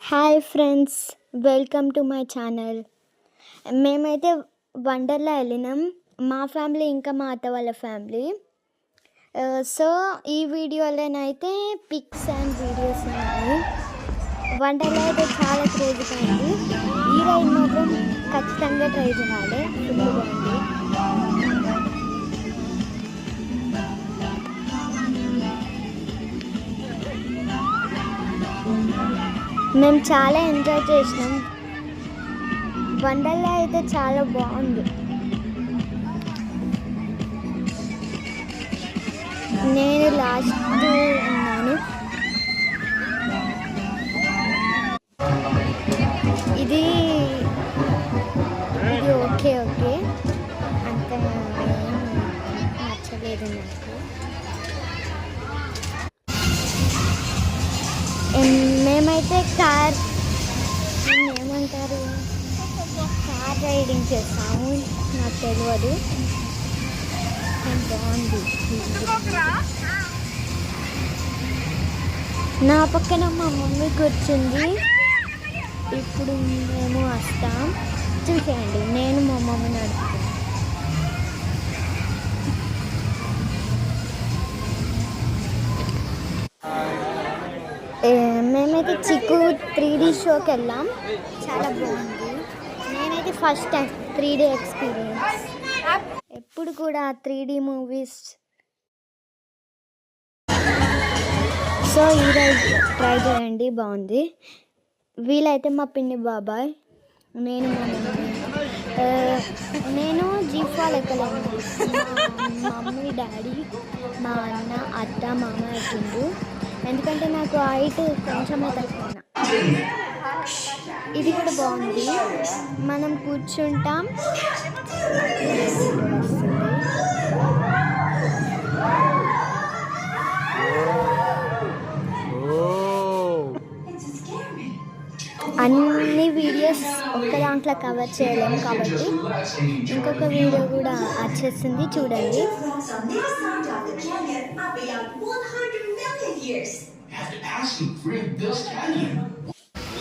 Hi friends, welcome to my channel. మేమైతే వండర్లా వెళ్ళినాం, మా ఫ్యామిలీ ఇంకా మా అత్త వాళ్ళ ఫ్యామిలీ. సో ఈ వీడియోలోనైతే పిక్స్ అండ్ వీడియోస్ ఉన్నాయి. వండర్లా అయితే చాలా క్రేజీగా ఉంది. ఈ రైడ్ మాత్రం ఖచ్చితంగా ట్రై చేయాలి, ఫుల్ బాగుంది. మేము చాలా ఎంజాయ్ చేసినాం. వండర్లా అయితే చాలా బాగుంది. నేను లాస్ట్ ఉన్నాను. ఇది ఇది ఓకే అంత నచ్చలేదు నాకు. మేమైతే ఏమంటారు కార్ రైడింగ్ చేస్తాము, నాకు తెలియదు. బాగుంది. నా పక్కన మా మమ్మీ కూర్చుంది. ఇప్పుడు మేము వస్తాం, చూసేయండి. నేను మా మమ్మీ నడుపుతాను. మేమైతే చిక్కు 3D షోకి వెళ్ళాం, చాలా బాగుంది. నేనైతే ఫస్ట్ టైం 3D ఎక్స్పీరియన్స్. ఎప్పుడు కూడా 3D మూవీస్. సో ఈరోజు ట్రై చేయండి, బాగుంది. వీలైతే మా పిన్ని బాబాయ్, నేను మా మమ్మీ. నేను జీఫాల్ ఎక్కలేను. మా మమ్మీ డాడీ, మా అన్న, అత్త, మామ ఎక్కిండు. ఎందుకంటే నాకు హైట్ కొంచెమే తక్కువ. ఇది కూడా బాగుంది. మనం కూర్చుంటాం. అన్ని వీడియోస్ ఒక్క దాంట్లో కవర్ చేయలేము కాబట్టి ఇంకొక వీడియో కూడా వచ్చేసింది, చూడండి.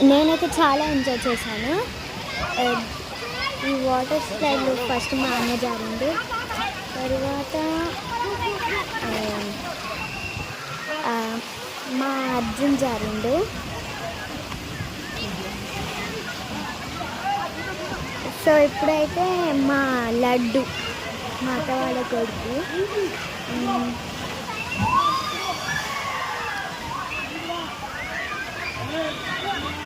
నేనైతే చాలా ఎంజాయ్ చేశాను. ఈ వాటర్ స్లైడ్లో ఫస్ట్ మా అన్న జారిండు, తర్వాత మా అర్జున్ జారిండు. సో ఇప్పుడైతే మా లడ్డు, మా అత్తవాళ్ళ కొడుకు,